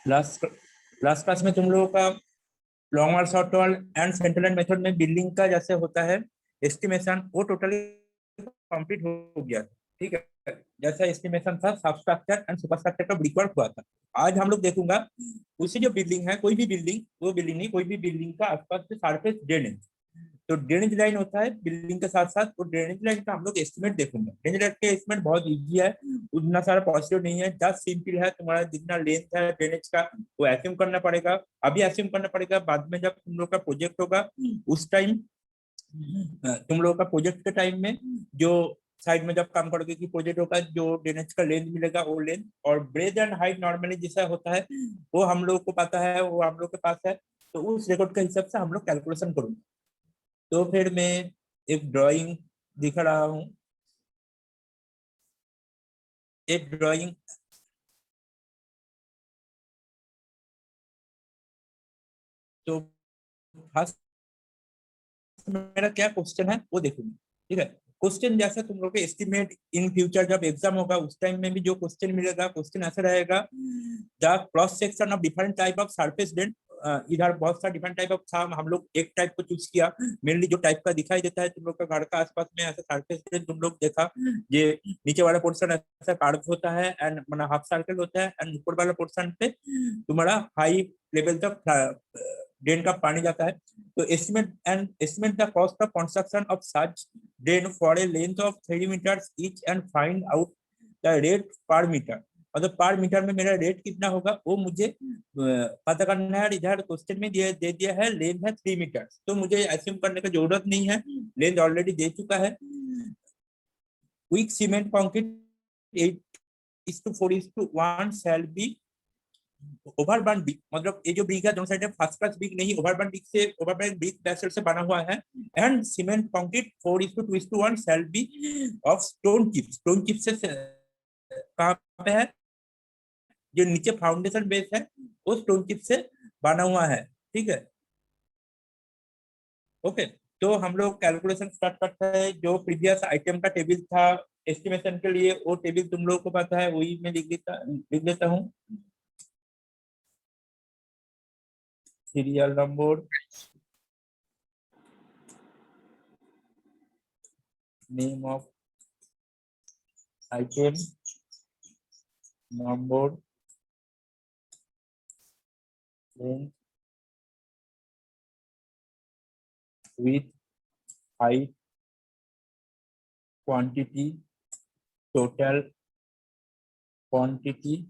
Last last class में तुम लोगों का long wall short wall and central line method में बिल्डिंग का जैसे होता है एस्टिमेशन, वो टोटली कंप्लीट हो गया। ठीक है, जैसा एस्टिमेशन था सब स्ट्रक्चर एंड सुपर स्ट्रक्चर का ब्रिक वर्क हुआ था। आज हम लोग देखूंगा उसी जो बिल्डिंग है, कोई भी बिल्डिंग, वो बिल्डिंग नहीं, कोई भी बिल्डिंग का आसपास से सरफेस ड्रेनेज, तो ड्रेनेज लाइन होता है बिल्डिंग के साथ साथ, वो ड्रेनेज लाइन का हम लोग एस्टिमेट देखेंगे। ड्रेनेज लाइन का एस्टिमेट बहुत इजी है, उतना सारा पॉसिबल नहीं है, जस्ट सिंपल है। तुम्हारा जितना लेंथ है ड्रेनेज का वो एस्यूम करना पड़ेगा, अभी एस्यूम करना पड़ेगा, बाद में जब तुम लोग का प्रोजेक्ट होगा उस टाइम, तुम लोगों का प्रोजेक्ट के टाइम में जो साइड में जब काम करोगे कि प्रोजेक्ट होगा, जो ड्रेनेज का लेंथ मिलेगा वो लेंथ और ब्रेथ एंड हाइट नॉर्मली जैसा होता है वो हम लोग को पता है, वो हम लोग के पास है, तो उस रिकॉर्ड के हिसाब से हम लोग कैलकुलेशन करूंगे। तो फिर मैं एक ड्राइंग दिखा रहा हूँ, एक ड्राइंग। तो फर्स्ट मेरा क्या क्वेश्चन है वो देखूंगी। ठीक है, क्वेश्चन जैसा तुम लोग के एस्टिमेट इन फ्यूचर जब एग्जाम होगा उस टाइम में भी जो क्वेश्चन मिलेगा, क्वेश्चन ऐसा रहेगा, the cross section of different type of surface dent. इधर बहुत सारा डिफरेंट टाइप ऑफ था, हम लोग एक टाइप को चूज किया, मेनली जो टाइप का दिखाई देता है तुम लोग का घर का आसपास में ऐसा सरफेस डेंट तुम लोग देखा। ये नीचे वाला पोर्शन ऐसा कार्व होता है एंड मतलब हाफ सर्कल होता है, एंड ऊपर वाला पोर्शन पे तुम्हारा हाई लेवल तक ड्रेन का पानी जाता है। तो estimate the cost of construction of such drain for a length of 3 meters each and find out the rate per meter। मतलब पर मीटर में मेरा रेट कितना होगा वो मुझे पता करना है। इधर क्वेश्चन में दे दिया है लेंथ है 3 मीटर, तो मुझे एज्यूम करने की जरूरत नहीं है, लेंथ ऑलरेडी दे चुका है। quick cement concrete 8:4:1 shall be ओवरबर्न brick, मतलब ये जो ब्रिक है दोनों साइड में फर्स्ट क्लास ब्रिक नहीं, ओवरबर्न ब्रिक से, ओवरबर्न ब्रिक बेसल से बना हुआ है। And cement concrete 4:2:1 shall be of stone chips. Stone chips से कहाँ पे है, जो नीचे फाउंडेशन बेस है वो स्टोन चिप से बना हुआ है। ठीक है, ओके। तो हम लोग कैलकुलेशन स्टार्ट करते हैं। जो प्रीवियस आइटम का टेबल था एस्टिमेशन के लिए, वो टेबल तुम लोगों को पता है, वही मैं लिख देता हूँ। Serial number, name of item, number, length, width, height, quantity, total quantity,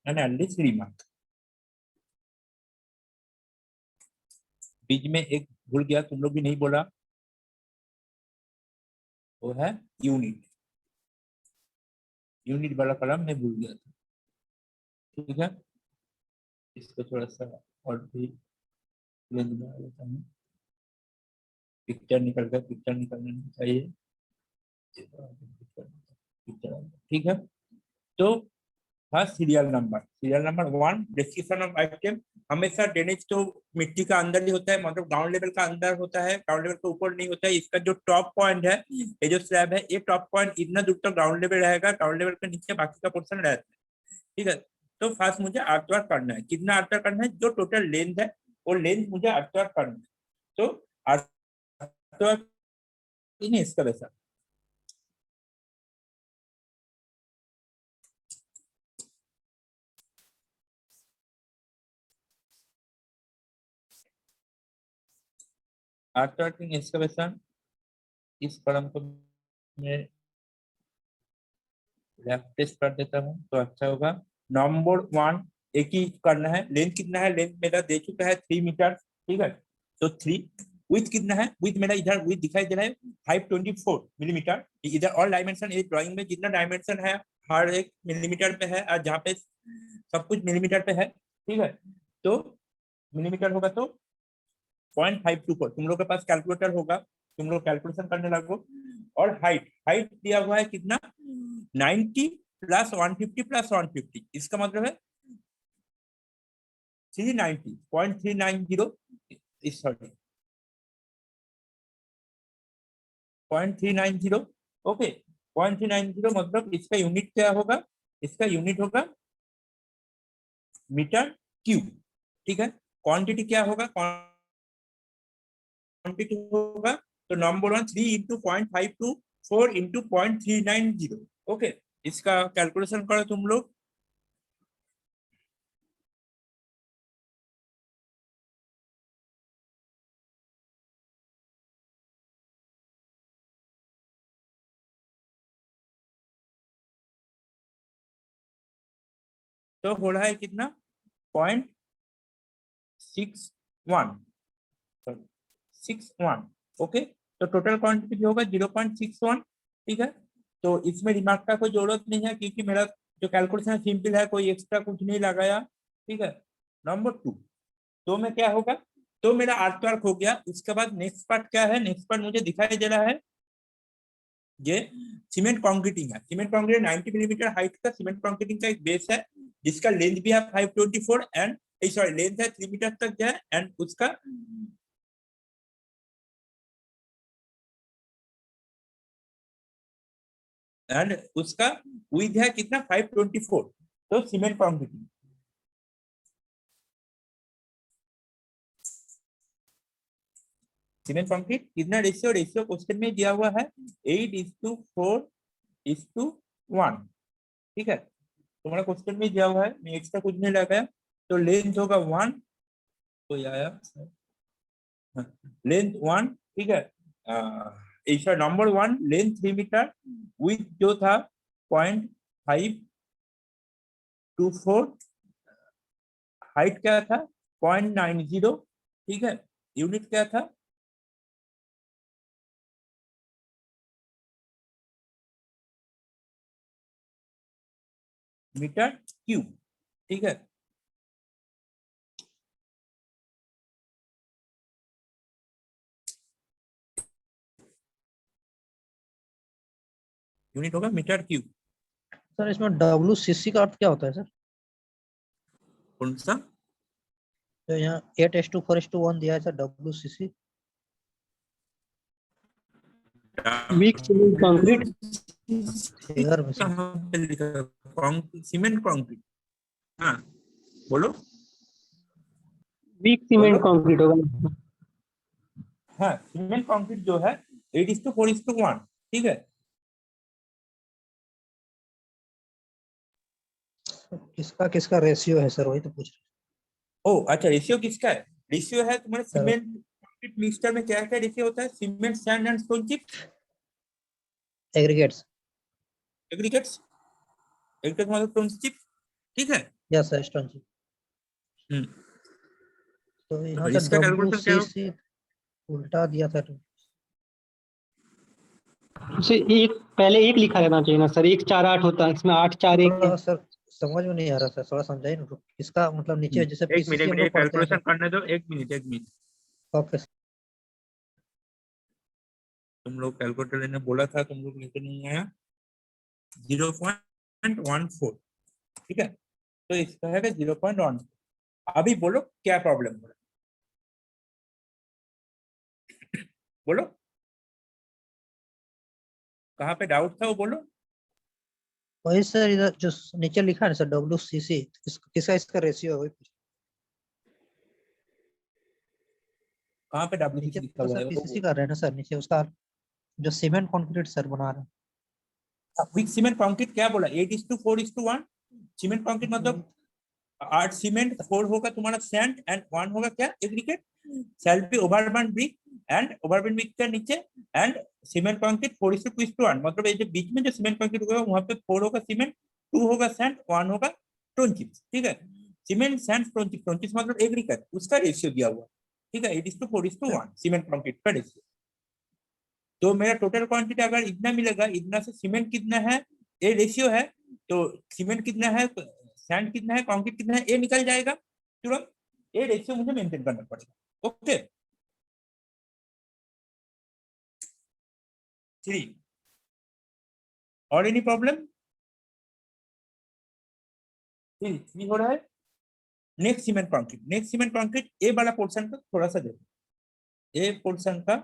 and at least remark। बीच में एक भूल गया, तुम लोग भी नहीं बोला, वो है यूनिट। यूनिट वाला कलम मैं भूल गया था। ठीक है, इसको थोड़ा सा और भी रेंज बना लेता हूँ। पिक्चर निकल गया, पिक्चर निकलना नहीं चाहिए। ठीक है, तो हाँ, serial number 1 description of item. हमेशा ड्रेनेज तो मिट्टी का अंदर ही होता है, मतलब ग्राउंड लेवल का अंदर होता है, ग्राउंड लेवल के ऊपर नहीं होता है। इसका जो टॉप पॉइंट है, ये जो स्लैब है, ये टॉप पॉइंट इतना दूर तक ग्राउंड लेवल रहेगा, ग्राउंड लेवल के नीचे बाकी का पोर्शन रहता है। ठीक है, तो फर्स्ट मुझे अर्थवर्क करना है। कितना अर्थवर्क करना है, जो टोटल लेंथ है वो लेंथ मुझे अर्थवर्क करना है। तो अर्थवर्क नहीं इसका वैसा, अर्थवर्क इसका वैसा, इस कलम को मैं लेफ्ट टेस्ट कर देता हूँ तो अच्छा होगा। नंबर 1 एक ही करना है। लेंथ कितना है, लेंथ मेरा दे चुका है 3 मीटर। ठीक है, तो 3। विथ कितना है, विथ मेरा इधर विथ दिखाई दे रहा है 524 मिलीमीटर। इधर ऑल डायमेंशन, इस ड्राइंग में जितना डायमेंशन है हर एक मिलीमीटर पे है, और जहाँ पे सब कुछ मिलीमीटर पे है। ठीक है, तो मिलीमीटर होगा तो 0.524। तुम लोग के पास कैलकुलेटर होगा, तुम लोग कैलकुलेशन करने लगो। और हाइट, हाइट दिया हुआ है कितना, 90 प्लस 150 प्लस 150, इसका मतलब है 390, 0.390। सॉरी, 0.390। ओके, 0.390 मतलब इसका यूनिट क्या होगा, इसका यूनिट होगा मीटर क्यूब। ठीक है, क्वांटिटी क्या होगा, क्वांटिटी होगा तो नंबर 1 3 इंटू 0.52 4 इंटू 0.390। ओके, इसका कैलकुलेशन करो तुम लोग। तो हो रहा है कितना, 0.61, 61। ओके, तो टोटल क्वांटिटी होगा 0.61। ठीक है, तो इसमें दिमाग का कोई जरूरत नहीं है क्योंकि मेरा जो कैलकुलेशन सिंपल है, कोई एक्स्ट्रा कुछ नहीं लगाया। ठीक है, नंबर 2, तो में क्या होगा, तो मेरा आर्ट वर्क हो गया। उसके बाद नेक्स्ट पार्ट क्या है, नेक्स्ट पार्ट मुझे दिखाई दे रहा है ये सीमेंट कंक्रीटिंग है। सीमेंट कंक्रीट 90 मिलीमीटर हाइट का सीमेंट कंक्रीटिंग का एक बेस है जिसका लेंथ भी है 524 एंड सॉरी लेंथ है 3 मीटर तक जो है, एंड उसका विड्थ है कितना 524। तो सीमेंट कंक्रीटिंग, सीमेंट कंक्रीट कितना रेशियो, रेशियो क्वेश्चन में दिया हुआ है 8:4:1। ठीक है, तुम्हारा क्वेश्चन में दिया हुआ है, मैं एक्स्ट्रा कुछ नहीं लगाया। तो लेंथ होगा 1, तो आया लेंथ 1। ठीक है, इसका नंबर 1 लेंथ 3 मीटर, विथ जो था 0.524, हाइट क्या था 0.90। ठीक है, यूनिट क्या था, मीटर क्यूब। ठीक है, यूनिट होगा मीटर क्यूब। सर इसमें WCC का अर्थ क्या होता है सर? कौन सा, तो यहाँ 8:4:1 दिया है sir, WCC। Weak cement concrete. Figure में सर। कहाँ पे लिखा है? Cement concrete. हाँ बोलो, वीक बोलो। सीमेंट कंक्रीट होगा। हाँ, सीमेंट कंक्रीट जो है 8:4:1। ठीक है, किसका किसका रेशियो है सर, वही तो पूछ ओ अच्छा, रेशियो किसका है, रेशियो है तुम्हारे रहे सीमेंट कंक्रीट मिक्सचर में क्या क्या रेशियो होता है, cement sand and stone chip, aggregates. Aggregates, aggregate मतलब स्टोन चिप। ठीक है, यस सर, स्टोन। हम्म, तो यहाँ तो सर इसका कैलकुलेशन क्या होगा, WCC उल्टा दिया था तो। उसे एक पहले एक लिखा रहना चाहिए ना सर, 1 4 8 होता है, इसमें 8 4 1 है। थोड़ा सर समझ में नहीं आ रहा सर, थोड़ा समझाइए ना। किसका मतलब नीचे जैसे एक मिनट, PCC हम लोग पढ़ते हैं कैलकुलेशन सर। करने दो, एक मिनट, एक मिनट। Okay sir. तुम लोग कैलकुलेटर लेने बोला था, तुम लोग लेके नहीं आया। 0.14। ठीक है, तो इसका है 0.1। अभी बोलो क्या प्रॉब्लम हो रहा है, बोलो कहाँ पे डाउट था वो बोलो। वही सर, इधर जो नीचे लिखा है ना सर WCC, किसका इसका रेशियो है वही पूछ। कहाँ पे नीचे WCC लिखा तो हुआ सर है PCC वो, कर रहे हैं ना सर, नीचे उसका जो सीमेंट कंक्रीट सर बना रहे विक सीमेंट कंक्रीट क्या बोला, 8:4:1। सीमेंट कंक्रीट हैं। मतलब 8 सीमेंट, 4 होगा तुम्हारा सैंड एंड 1 होगा क्या aggregate, shall be overburnt brick and overburnt brick के नीचे एंड सीमेंट कंक्रीट 4:2:1। मतलब ये जो बीच में जो सीमेंट कंक्रीट होगा वहां पे 4 होगा सीमेंट, 2 होगा सैंड, 1 होगा स्टोन चिप्स। ठीक है, सीमेंट सैंड स्टोन चिप्स मतलब एग्रीगेट, उसका रेशियो दिया हुआ। ठीक है, 8:4:1 सीमेंट कंक्रीट का रेशियो। तो मेरा टोटल क्वांटिटी अगर इतना मिलेगा, इतना से सीमेंट कितना है, ये रेशियो है, तो सीमेंट कितना है, सैंड कितना है, कंक्रीट कितना है, ये निकल जाएगा तुरंत। ये रेशियो मुझे मेंटेन करना पड़ेगा। ओके, 3 और एनी प्रॉब्लम, 3 हो रहा है। Next cement concrete, next cement concrete A वाला पोर्शन का थोड़ा सा देखो, ए पोर्शन का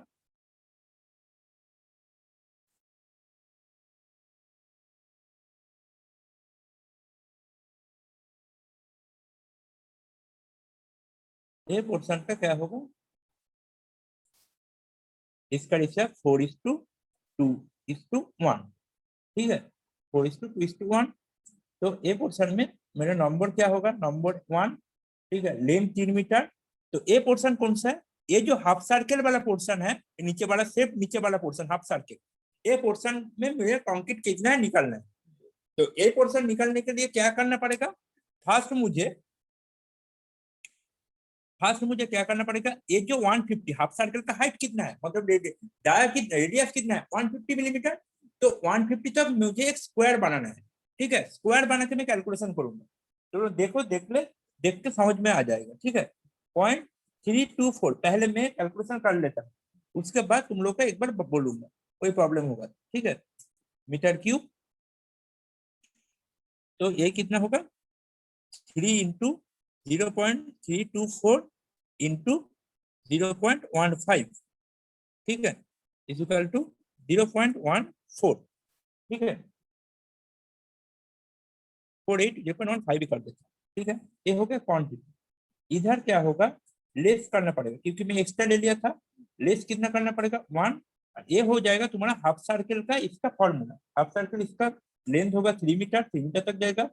ए पोर्शन का क्या होगा, इसका रेशियो 4:2:1, ठीक है, 4:2:1। तो ए पोर्शन में मेरा नंबर क्या होगा, नंबर 1, ठीक है, लेंथ 3 मीटर। तो ए पोर्शन कौन सा है, ये जो हाफ सर्कल वाला पोर्शन है, नीचे वाला शेप, नीचे वाला पोर्शन हाफ सर्कल, ए पोर्शन में मुझे कंक्रीट कितना है निकालना है। तो ए पोर्शन निकालने के लिए क्या करना पड़ेगा, फर्स्ट मुझे क्या करना पड़ेगा, ये जो 150 हाफ सर्कल का हाइट कितना है, मतलब रेडियस कितना है 150 मिलीमीटर। तो 150 तक मुझे एक स्क्वायर बनाना है, ठीक है, स्क्वायर बना के मैं कैलकुलेशन करूंगा। तो देखो, देख के समझ में आ जाएगा, ठीक है। 0.324 पहले मैं कैलकुलेशन कर लेता हूँ, उसके बाद तुम लोग का एक बार बोलूंगा, कोई प्रॉब्लम होगा, ठीक है। मीटर क्यूब, तो ये कितना होगा, 3 इंटू 0.324 इंटू 0.15, ठीक है, इक्वल टू 0.14, ठीक है, 0.15 भी कर देता हूँ, ठीक है। ये हो गया क्वांटिटी। इधर क्या होगा, लेस करना पड़ेगा, क्योंकि मैं एक्स्ट्रा ले लिया था। लेस कितना करना पड़ेगा, 1। ये हो जाएगा तुम्हारा हाफ सर्कल का इसका फॉर्मूला। हाफ सर्कल इसका लेंथ होगा 3 मीटर, 3 मीटर तक जाएगा।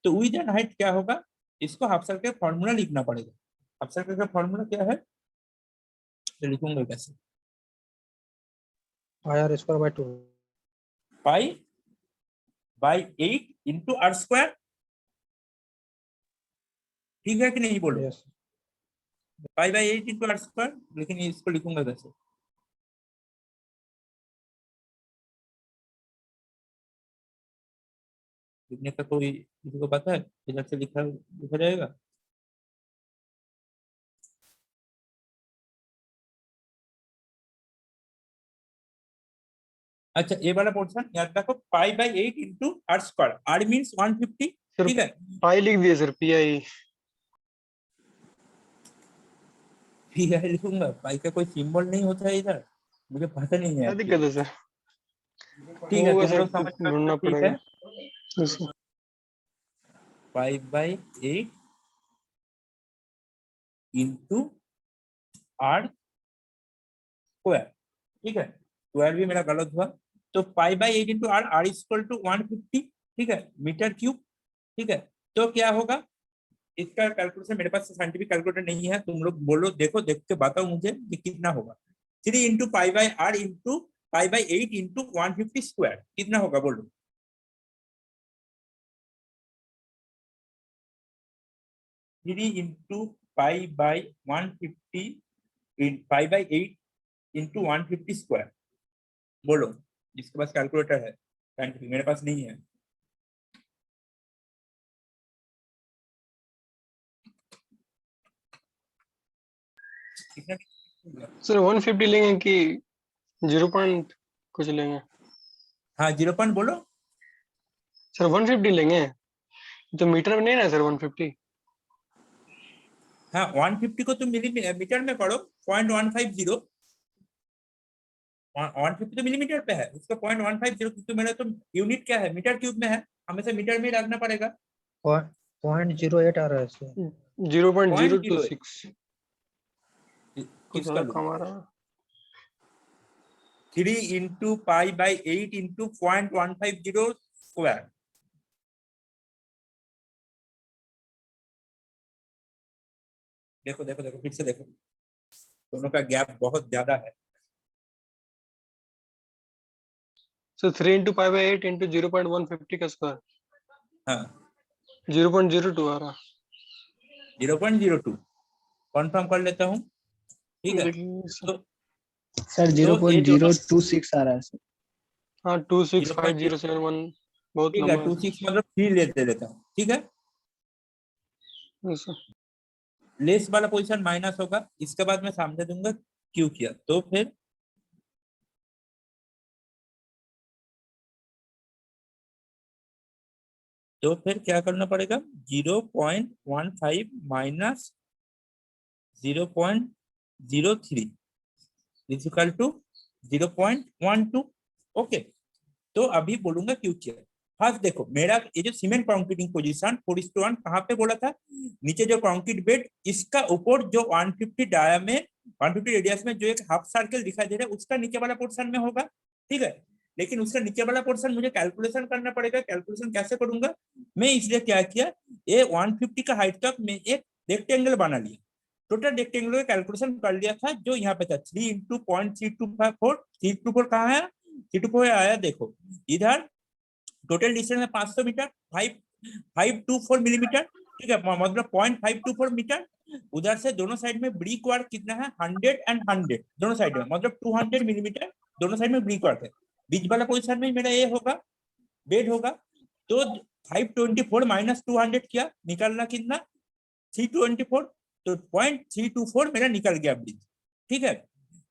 तो विद एंड हाइट क्या होगा, इसको हाफ सर्कल फॉर्मूला लिखना पड़ेगा। हाफ सर्कल का फॉर्मूला क्या है, तो लिखूंगा कैसे, r²/2। Pi by 8 into r square, ठीक है कि नहीं, बोलो। Yes pi by 8 into r square, लेकिन इसको लिखूंगा कैसे, लिखने का कोई किसी को पता है, इधर से लिखा लिखा जाएगा। अच्छा, ये वाला पोर्शन याद रखो, pi by 8 into r square, r means 150, sir ठीक है। पाई लिख दिए सर, PI। ठीक है, लिखूंगा, पाई का कोई सिंबल नहीं होता है इधर, मुझे पता नहीं है क्या actually। दिक्कत है सर? ठीक है, होगा तुम सर, लोग समझ रहे हो तो ढूंढना ठीक है। पड़ेगा। Yes sir. Pi by 8 into r square, ठीक है, स्क्वायर भी मेरा गलत हुआ। तो pi by 8 into r, r equal to 150, ठीक है, मीटर क्यूब, ठीक है। तो क्या होगा, इसका कैलकुलेशन मेरे पास साइंटिफिक कैलकुलेटर नहीं है, तुम लोग बोलो, देखो, देख के बताओ मुझे कि कितना होगा। 3 into pi by r into pi by 8 into 150 square, कितना होगा बोलो। 3 into pi by 150 pi by 8 into 150 square, बोलो, जिसके पास कैलकुलेटर है साइंटिफिक, मेरे पास नहीं है। कितना, सर 150 लेंगे कि 0 पॉइंट कुछ लेंगे? हाँ 0 पॉइंट बोलो। सर 150 लेंगे तो मीटर में नहीं ना सर 150? हाँ 150 को तुम मिलीमीटर में पढ़ो, 0.150, 150 तो मिलीमीटर पे है, उसका 0.150, क्योंकि मेरा तो यूनिट क्या है, मीटर क्यूब में है, हमेशा मीटर में ही रखना पड़ेगा। 0.08 आ रहा है इसमें। 0.026 कुछ किसका ज्यादा लूं, कम आ रहा है। 3 into pi by 8 into 0.150 square, देखो देखो देखो, फिर से देखो, दोनों का गैप बहुत ज्यादा है। Sir 3 into pi by 8 into 0.150 का स्क्वायर हाँ 0.02 आ रहा। 0.02 कंफर्म कर लेता हूँ, ठीक है। देखिए सर। तो सर तो ये दोनों 0.026 आ रहा है सर। हाँ 0.0, 265071 बहुत ठीक है, लंबा है सर। 26 मतलब 3 ले लेता हूँ, ठीक है। Yes sir. लेस वाला पोजीशन माइनस होगा, इसके बाद मैं सामने दूंगा क्यों किया, तो फिर क्या करना पड़ेगा, 0.15 माइनस 0.03 इक्वल टू 0.12, ओके। तो अभी बोलूंगा क्यों किया, फर्स्ट देखो मेरा ये जो सीमेंट कंक्रीटिंग पोजीशन 4:1 कहाँ पे बोला था, नीचे जो कंक्रीट बेड इसका ऊपर जो 150 डाया में 150 रेडियस में जो एक हाफ सर्कल दिखाई दे रहा है उसका नीचे वाला पोर्शन में होगा, ठीक है। लेकिन उसका नीचे वाला पोर्शन मुझे कैलकुलेशन करना पड़ेगा, कैलकुलेशन कैसे करूंगा मैं, इसलिए क्या किया, ये 150 का हाइट तक मैं एक रेक्टेंगल बना लिया, टोटल रेक्टेंगल का कैलकुलेशन कर लिया था जो यहाँ पे था 3 × 0.3254, 324 कहाँ है, 324 आया देखो इधर, टोटल डिस्टेंस है 500 मीटर, 524 मिलीमीटर, ठीक है, मतलब 0.524 मीटर। उधर से दोनों साइड में ब्रिक वर्क कितना है 100 एंड 100 दोनों साइड में, मतलब 200 मिलीमीटर दोनों साइड में ब्रिक वर्क है। बीच वाला पोजीशन में मेरा ये होगा बेड होगा, तो 524 माइनस 200 किया, निकालना कितना 324, तो 0.324 मेरा निकल गया ब्रिज, ठीक है।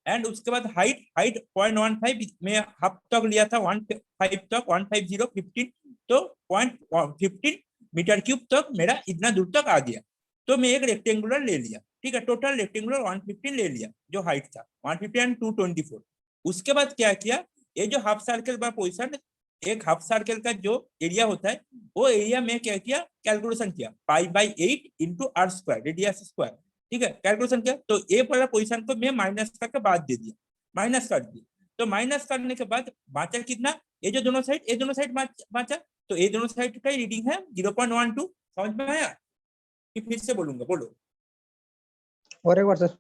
एंड उसके बाद हाइट 0.15 में हाफ तक लिया था 15 तक 150 15, तो 0.15 मीटर क्यूब तक मेरा इतना दूर तक आ गया, तो मैं एक रेक्टेंगुलर ले लिया, ठीक है, टोटल रेक्टेंगुलर 115 ले लिया जो हाइट था 150 एंड 224। उसके बाद क्या किया, ये जो हाफ सर्कल का पोजीशन, एक हाफ सर्कल का जो एरिया होता है वो एरिया में क्या किया, कैलकुलेशन किया π/8 × r² रेडियस स्क्वायर, ठीक है, कैलकुलेशन किया, तो ए वाला पोजीशन को मैं माइनस करके बाद दे दिया, माइनस कर दिया, तो माइनस करने के बाद बचा कितना, ये जो दोनों साइड, ये दोनों साइड बचा, तो ये दोनों साइड का रीडिंग है 0.12, समझ में आया कि फिर से बोलूंगा, बोलो और एक बार सर।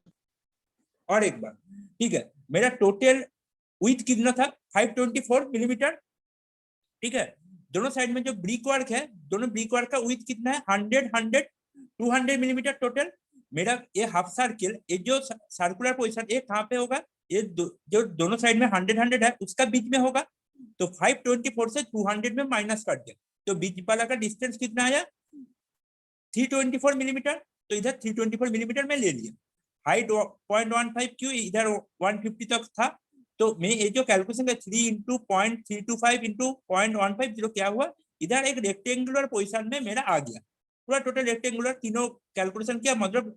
और एक बार, ठीक है। मेरा टोटल विड्थ कितना था 524 मिलीमीटर, ठीक है। दोनों साइड में जो ब्रिक वर्क है, दोनों ब्रिक वर्क का विड्थ कितना है 100 200 मिलीमीटर टोटल। मेरा ये हाफ सर्किल, ये जो सर्कुलर पोजीशन ये कहाँ पे होगा, ये जो दोनों साइड में 100 है उसका बीच में होगा, तो 524 से 200 में माइनस कर दिया, तो बीच वाला का डिस्टेंस कितना आया 324 मिलीमीटर, तो इधर 324 मिलीमीटर में ले लिया। हाइट 0.15 क्यों, इधर 150 तक था, तो मैं ये जो कैलकुलेशन का 3 × 0.325 × 0.150 क्या हुआ, इधर एक रेक्टेंगुलर पोजीशन में मेरा आ गया, पूरा टोटल रेक्टेंगुलर तीनों कैलकुलेशन किया, मतलब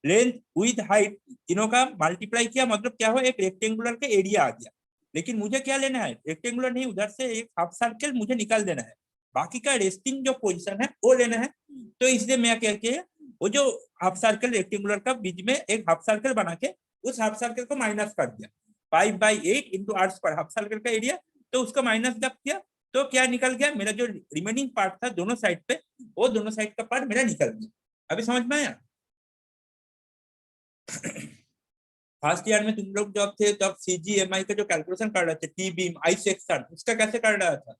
लेंथ विथ हाइट तीनों का मल्टीप्लाई किया, मतलब क्या हुआ, एक रेक्टेंगुलर का एरिया आ गया। लेकिन मुझे क्या लेना है, रेक्टेंगुलर नहीं, उधर से एक हाफ सर्कल मुझे निकाल देना है, बाकी का रेस्टिंग जो पोजीशन है वो लेना है। तो इसलिए मैं क्या किया, वो जो हाफ सर्कल रेक्टेंगुलर का बीच में एक हाफ सर्कल बना के उस हाफ सर्कल को माइनस कर दिया, 5/8 × r² हाफ सर्कल का एरिया, तो उसका माइनस जब किया तो क्या निकल गया, मेरा जो रिमेनिंग पार्ट था दोनों साइड पे, वो दोनों साइड का पार्ट मेरा निकल गया। अभी समझ में आया। फर्स्ट ईयर में तुम लोग जब थे तब CGMI का जो कैलकुलेशन कर रहे थे, टी बीम आई सेक्शन, उसका कैसे कर रहा था,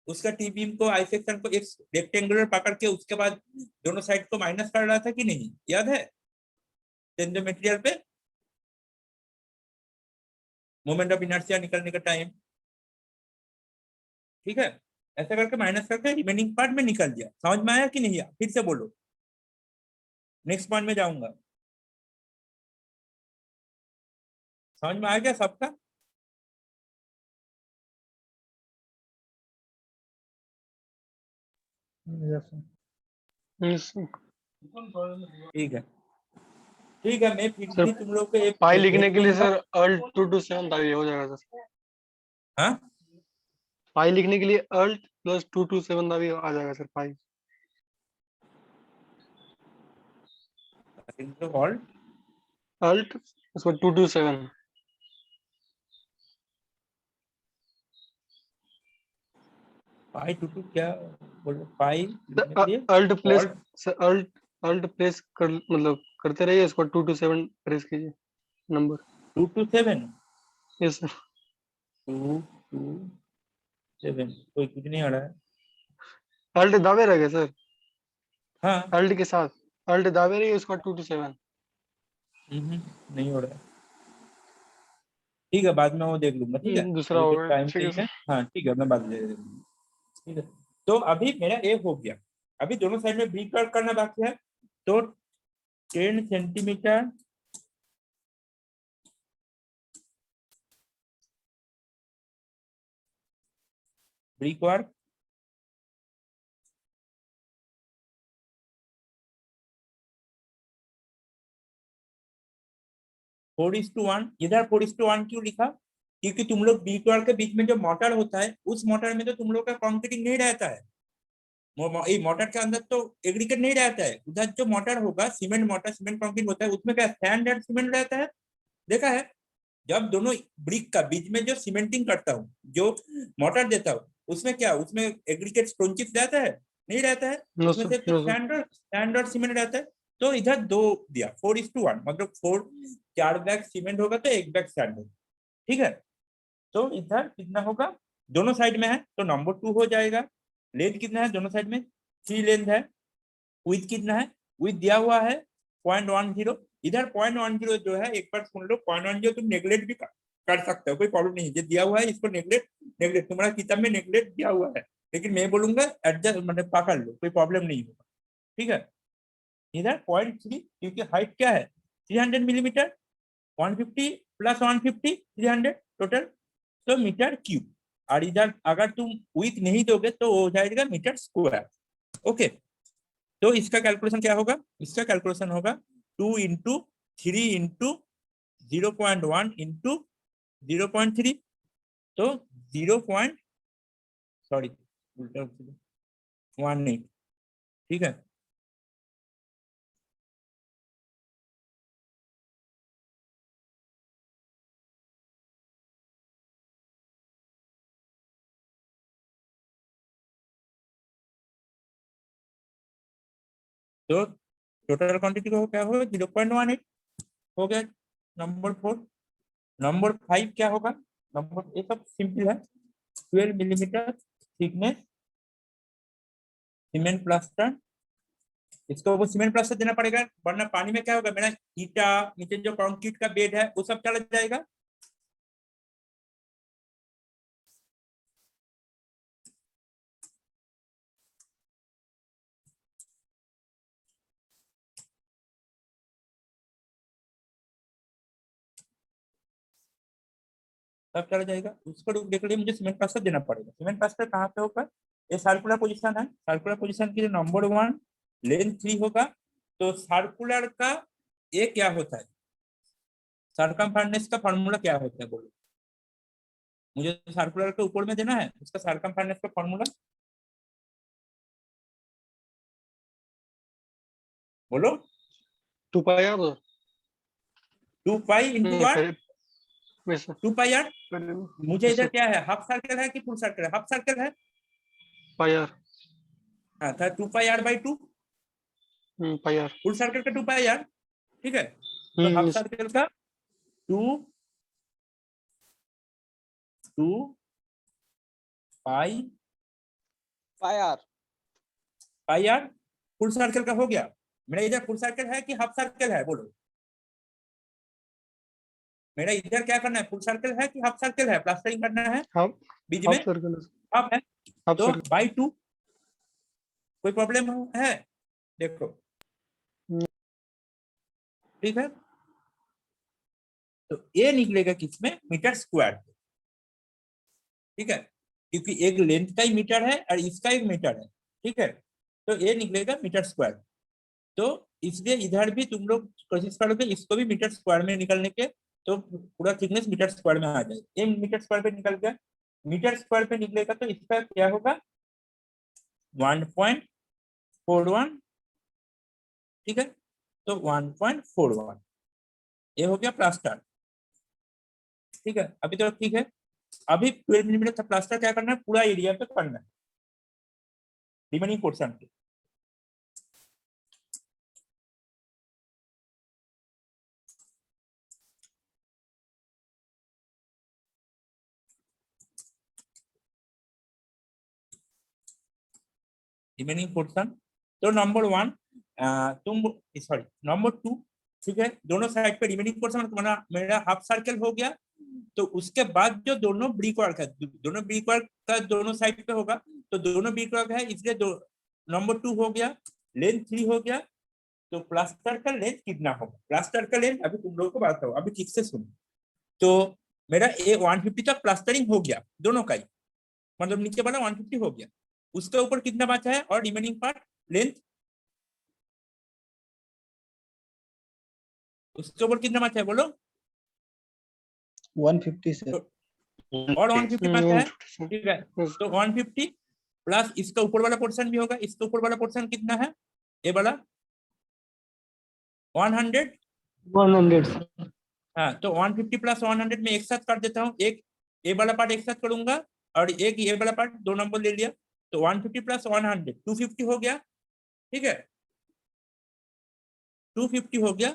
उसका टी बीम को आई सेक्शन को एक रेक्टेंगुलर पकड़ के उसके बाद दोनों साइड को माइनस कर रहा था कि नहीं, याद है टेंजर मटेरियल पे, मोमेंट ऑफ इनर्शिया निकलने का टाइम, ठीक है, ऐसा करके माइनस करके रिमेनिंग पार्ट में निकल गया। समझ में आया कि नहीं, फिर से बोलो, नेक्स्ट पॉइंट में जाऊंगा, समझ में आ गया सबका। Yes sir. ठीक है, ठीक है, मैं फिर सर, भी तुम लोग को एक पाई लिखने के लिए सर अल्ट 227 दाबिए, हो जाएगा सर। हाँ पाई लिखने के लिए अल्ट प्लस 227 दाबिए, आ जाएगा सर पाई। ऑल अल्ट उसको 227, पाई टू टू क्या बोलो, पाई लिखने के लिए alt place alt sir, alt place कर, मतलब करते रहिए, इसको 227 प्रेस कीजिए नंबर। 227 yes sir. 227 कोई कुछ नहीं आ रहा है। अल्ट दाबे रह गए सर, हाँ अल्ट के साथ अल्ट दाबे रहिए, उसका 227। नहीं हो रहा है, ठीक है, बाद में वो देख लूंगा, ठीक है, दूसरा अभी तो होगा, टाइम ठीक है सही है, सर। हाँ ठीक है, मैं बाद में दे दूंगा, ठीक है। तो अभी मेरा ए हो गया, अभी दोनों साइड में ब्रिक वर्क करना बाकी है, तो 10 centimetre brick work, four is to one, इधर 4:1 क्यों लिखा, क्योंकि तुम लोग ब्रिक वॉल के बीच में जो मोटर होता है, उस मोटर में तो तुम लोग का कंक्रीटिंग नहीं रहता है। मोटर के अंदर तो एग्रीगेट नहीं रहता है। उधर जो मोटर होगा, सीमेंट मोटर, सीमेंट कंक्रीट होता है, उसमें क्या सैंड और सीमेंट रहता है। देखा है, जब दोनों ब्रिक का बीच में जो सीमेंटिंग करता हूँ, जो मोटर देता हूँ, उसमें क्या, उसमें एग्रीगेट स्टोन चिप्स रहता है? नहीं रहता है। नो उसमें सर, सिर्फ नो सर। सैंड और सीमेंट रहता है। तो इधर 2 दिया, 4:1, मतलब 4 बैग सीमेंट होगा तो 1 बैग सैंड होगा। ठीक है, तो इधर कितना होगा, दोनों साइड में है तो नंबर 2 हो जाएगा। लेंथ कितना है दोनों साइड में? 3 लेंथ है। विथ कितना है? विथ दिया हुआ है 0.10। इधर 0.10 जो है, एक बार सुन लो, 0.10 तुम नेगलेक्ट भी कर सकते हो, कोई प्रॉब्लम नहीं है। जो दिया हुआ है इसको नेगलेक्ट नेगलेक्ट तुम्हारा किताब में नेगलेक्ट दिया हुआ है, लेकिन मैं बोलूंगा एडजस्ट, मतलब पकड़ लो, कोई प्रॉब्लम नहीं होगा। ठीक है, इधर 0.3, क्योंकि हाइट क्या है 300 मिलीमीटर, 150 प्लस 150 300 टोटल, तो मीटर क्यूब। और इधर अगर तुम विथ नहीं दोगे तो हो जाएगा मीटर स्क्वायर। ओके, तो इसका कैलकुलेशन क्या होगा? इसका कैलकुलेशन होगा 2 इंटू 3 इंटू 0.1 इंटू 0.3, तो 0.18। ठीक है, तो टोटल क्वांटिटी को क्या होगा 0.18 हो गया। नंबर 4। नंबर 5 क्या होगा? नंबर, ये सब सिंपल है। 12 मिलीमीटर थिकनेस सीमेंट प्लास्टर, इसको वो सीमेंट प्लास्टर देना पड़ेगा, वरना पानी में क्या होगा, मेरा ईटा नीचे जो कंक्रीट का बेड है वो सब चला जाएगा। सब चला जाएगा। उसको देखने के लिए मुझे सीमेंट प्लास्टर देना पड़ेगा। सीमेंट प्लास्टर कहाँ पे होगा? ये सर्कुलर पोजीशन है। सर्कुलर पोजीशन के लिए नंबर 1 लेंथ 3 होगा। तो सर्कुलर का ये क्या होता है, सरकमफेरेंस का फॉर्मूला क्या होता है बोलो? मुझे सर्कुलर के ऊपर में देना है, उसका सरकमफेरेंस का फॉर्मूला बोलो। 2 pi are 2 pi into are, वैसे 2 पाई आर। मुझे इधर वैसे क्या है, हाफ सर्कल है कि फुल सर्कल है? हाफ सर्कल है। Pi r. हाँ, था 2 pi r by 2। Pi r. Full circle का 2 पाई आर। ठीक है, तो हाफ yes, सर्कल का 2 pi pi r. Pi r. Full circle का हो गया। मेरा इधर फुल सर्कल है कि हाफ सर्कल है बोलो? मेरा इधर क्या करना है, फुल सर्कल है कि हाफ सर्कल है? प्लास्टरिंग करना है हाफ बीच हाफ में, सर्कल हाफ है, हाफ तो सर्कल। बाई 2। कोई प्रॉब्लम है? देखो, ठीक है, तो ये निकलेगा किसमें, मीटर स्क्वायर। ठीक है, क्योंकि एक लेंथ का ही मीटर है और इसका एक मीटर है। ठीक है, तो ये निकलेगा मीटर स्क्वायर। तो इसलिए इधर भी तुम लोग कोशिश करोगे इसको भी मीटर स्क्वायर में निकलने के, तो पूरा थिकनेस मीटर स्क्वायर में आ जाएगा। ये मीटर स्क्वायर पे निकल गया। मीटर स्क्वायर पे निकलेगा तो इसका क्या होगा 1.41। ठीक है, तो 1.41 ये हो गया प्लास्टर। ठीक है, अभी तो ठीक है। अभी 12 मिलीमीटर का प्लास्टर क्या करना है, पूरा एरिया पे करना है, रिमेनिंग पोर्शन पे। रिमेनिंग पोर्शन, तो नंबर 1 तुम, सॉरी नंबर 2, ठीक है, दोनों साइड पे रिमेनिंग पोर्शन मेरा हाफ सर्कल हो गया। तो उसके बाद जो दोनों ब्रिक वर्क है, दोनों ब्रिक वर्क का दोनों साइड पे होगा, तो दोनों ब्रिक वर्क है, इसलिए नंबर 2 हो गया, लेंथ 3 हो गया। तो प्लास्टर का लेंथ कितना होगा? प्लास्टर का लेंथ अभी तुम लोगों को बताता हूँ, अभी ठीक से सुनो। तो मेरा ए 150 तक प्लास्टरिंग हो गया दोनों का ही, मतलब नीचे वाला 150 हो गया। उसके ऊपर कितना बचा है और रिमेनिंग पार्ट लेंथ, उसके ऊपर कितना बचा है बोलो? 150 सर। और 150 बचा है, 150 ठीक है। तो 150 प्लस इसका ऊपर वाला पोर्शन भी होगा, इसका ऊपर वाला पोर्शन कितना है, ये वाला 100। 100 हाँ, तो 150 प्लस 100 में एक साथ कर देता हूँ, एक ये वाला पार्ट एक साथ करूंगा और एक ये वाला पार्ट, 2 नंबर ले लिया, तो 150 प्लस 100 250 हो गया, ठीक है। 250 हो गया,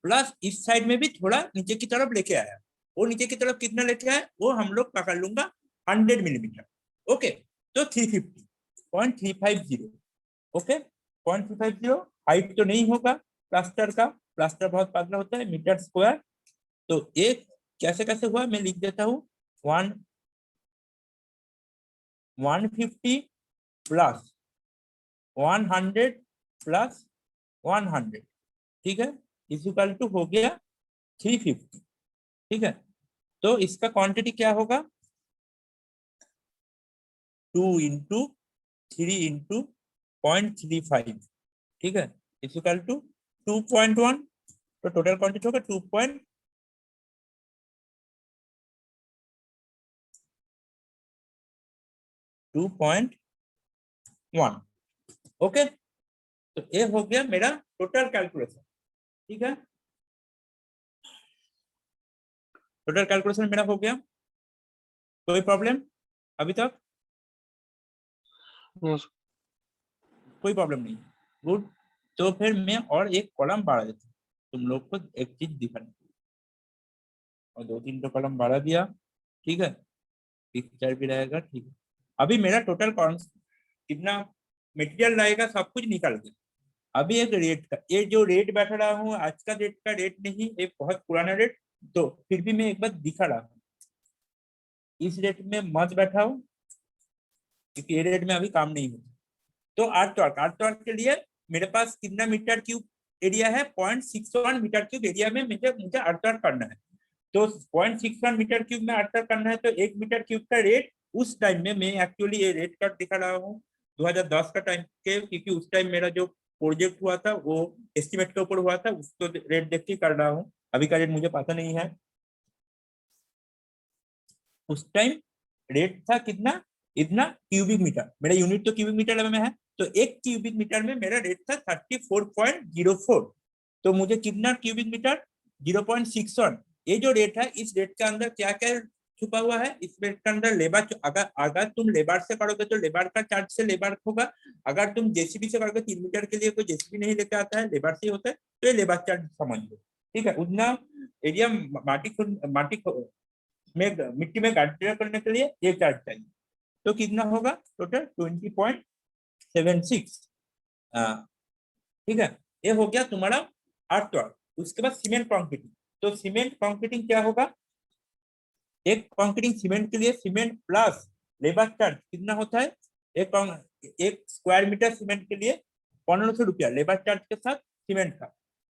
प्लस इस साइड में भी थोड़ा नीचे की तरफ लेके आया, वो नीचे की तरफ कितना लेके आया वो हम लोग पकड़ लूंगा 100 मिलीमीटर, ओके। तो 350.350, ओके 0.350। हाइट तो नहीं होगा प्लास्टर का, प्लास्टर बहुत पतला होता है, मीटर स्क्वायर। तो एक कैसे कैसे हुआ मैं लिख देता हूँ, 150 प्लस 100 प्लस 100, ठीक है, इक्वल टू हो गया 350, ठीक है। तो इसका क्वांटिटी क्या होगा, 2 इंटू 3 इंटू 0.35, ठीक है, इक्वल टू 2.1। तो टोटल क्वांटिटी होगा 2.1, ओके। तो ये हो गया मेरा टोटल कैलकुलेशन, ठीक है, टोटल कैलकुलेशन मेरा हो गया। कोई प्रॉब्लम अभी तक, No, sir. कोई प्रॉब्लम नहीं, गुड। तो फिर मैं और एक कॉलम बढ़ा देता हूँ तुम लोग को एक चीज दिखाने के लिए, और 2-3 तो कॉलम बढ़ा दिया, ठीक है, पिक्चर भी रहेगा, ठीक है। अभी मेरा टोटल कितना मटेरियल रहेगा सब कुछ निकल गया। अभी एक रेट का, ये जो रेट बैठा रहा हूँ आज का रेट का रेट नहीं, एक बहुत पुराना रेट, तो फिर भी मैं एक बार दिखा रहा हूँ, इस रेट में मत बैठा हूँ क्योंकि ये रेट में अभी काम नहीं होता। तो आर्ट के लिए मेरे पास कितना मीटर क्यूब एरिया है, 0.61 मीटर क्यूब एरिया में मुझे आर्ट करना है। तो 0.61 मीटर क्यूब में आर्ट करना है, तो 1 मीटर क्यूब का रेट उस टाइम में, मैं एक्चुअली ये रेट कार्ड दिखा रहा हूँ 2010 का टाइम के, क्योंकि उस टाइम मेरा जो प्रोजेक्ट हुआ था वो एस्टिमेट के ऊपर हुआ था, उसको रेट देख के कर रहा हूँ, अभी का रेट मुझे पता नहीं है। उस टाइम रेट था कितना, इतना क्यूबिक मीटर, मेरा यूनिट तो क्यूबिक मीटर में है, तो 1 क्यूबिक मीटर में मेरा रेट था 34.04। तो मुझे कितना क्यूबिक मीटर, 0.61। ये जो रेट है, इस रेट के अंदर क्या क्या छुपा हुआ है, इस रेट के अंदर लेबर, अगर अगर तुम लेबर से करोगे तो लेबर का चार्ज से लेबर होगा, अगर तुम जेसीबी से करोगे, 3 मीटर के लिए कोई जेसीबी नहीं लेके आता है, लेबर से होता है, तो ये लेबर चार्ज समझ लो, ठीक है। उतना एरिया माटी में मिट्टी में गार्डन करने के लिए ये चार्ज चाहिए, तो कितना होगा टोटल 20.76, ठीक है। ये हो गया तुम्हारा अर्थवर्क। उसके बाद सीमेंट कंक्रीटिंग, तो सीमेंट कंक्रीटिंग क्या होगा, एक कंक्रीटिंग सीमेंट के लिए सीमेंट प्लस लेबर चार्ज कितना होता है, एक स्क्वायर मीटर सीमेंट के लिए 1500 रुपया लेबर चार्ज के साथ सीमेंट का।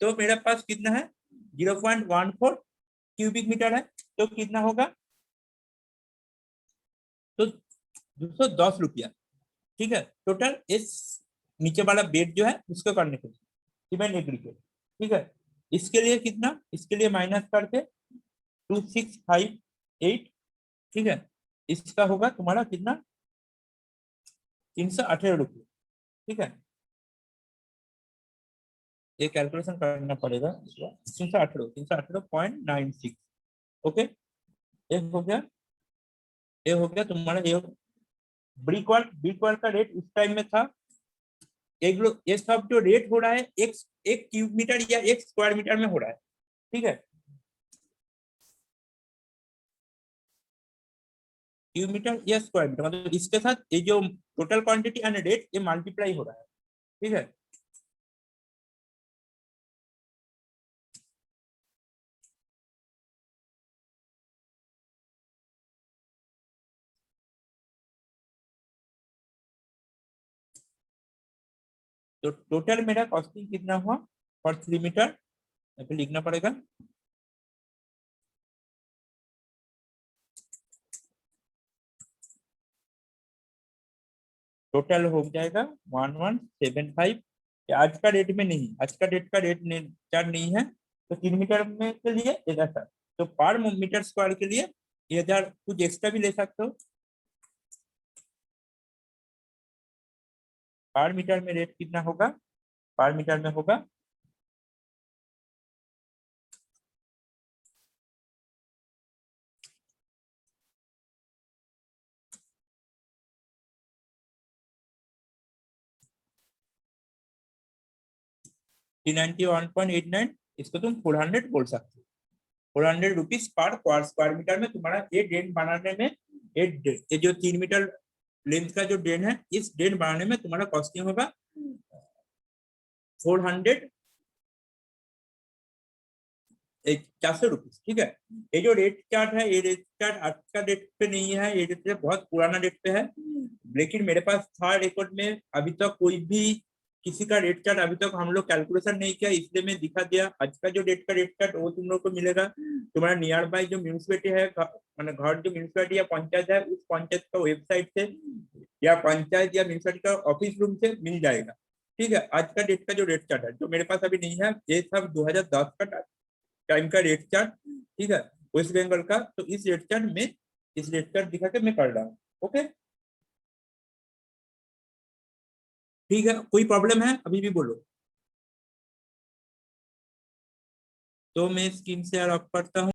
तो मेरे पास कितना है, 0.14 क्यूबिक मीटर है, तो कितना होगा, तो 210 रुपया, ठीक है, टोटल। इस नीचे वाला बेड जो है उसको करने के लिए सीमेंट एग्रीगेट, ठीक है। इसके लिए कितना, इसके लिए माइनस करके 2658, ठीक है, इसका होगा तुम्हारा कितना, 318 रुपये, ठीक है। ये कैलकुलेशन करना पड़ेगा, 318.96, ओके। ये हो गया, ये हो गया तुम्हारा। ये ब्रिक वर्क का रेट उस टाइम में था, ये सब जो रेट हो रहा है एक क्यूब मीटर या 1 स्क्वायर मीटर में हो रहा है, ठीक है, क्यूब मीटर या स्क्वायर मीटर, मतलब इसके साथ ये जो टोटल क्वांटिटी एंड रेट ये मल्टीप्लाई हो रहा है, ठीक है। तो टोटल मेरा कॉस्टिंग कितना हुआ फॉर 3 मीटर, यहाँ पे लिखना पड़ेगा, टोटल हो जाएगा 1175। आज का डेट में नहीं, आज का डेट का रेट चार्ज नहीं है, तो 3 मीटर में के लिए 1000, तो पर मीटर स्क्वायर के लिए ये 1000 कुछ एक्स्ट्रा भी ले सकते हो। पर मीटर में रेट कितना होगा, पर मीटर में होगा 391.89, इसको तुम 400 बोल सकते हो। 400 रुपीज पर स्क्वायर मीटर में तुम्हारा ये ड्रेन बनाने में, ये जो 3 मीटर लेंथ का जो ड्रेन है, इस ड्रेन बनाने में तुम्हारा कॉस्टिंग होगा 400 रुपीज। ठीक है, ये जो रेट चार्ट है, ये रेट चार्ट आज का डेट पे नहीं है, ये रेट बहुत पुराना डेट पे है, लेकिन मेरे पास था रिकॉर्ड में। अभी तक कोई भी किसी का रेट चार्ट अभी तक हम लोग कैलकुलेशन नहीं किया, इसलिए मैं दिखा दिया। आज का जो डेट का रेट चार्ट वो तुम लोग को मिलेगा तुम्हारा नियर बाय जो म्यूनिसिपैलिटी है, मतलब घर जो म्यूनिसिपैलिटी या पंचायत है, उस पंचायत का वेबसाइट से या पंचायत या म्यूनिसिपैलिटी का ऑफिस रूम से मिल जाएगा। ठीक है, आज का डेट का जो रेट चार्ट है, जो मेरे पास अभी नहीं है, ये सब 2010 का टाइम का रेट चार्ट। ठीक है, वेस्ट बंगाल का। तो इस रेट चार्ट में, इस रेट चार्ट दिखा के मैं कर रहा हूँ। ओके, ठीक है, कोई प्रॉब्लम है अभी भी बोलो। तो मैं स्क्रीन शेयर ऑफ करता हूँ।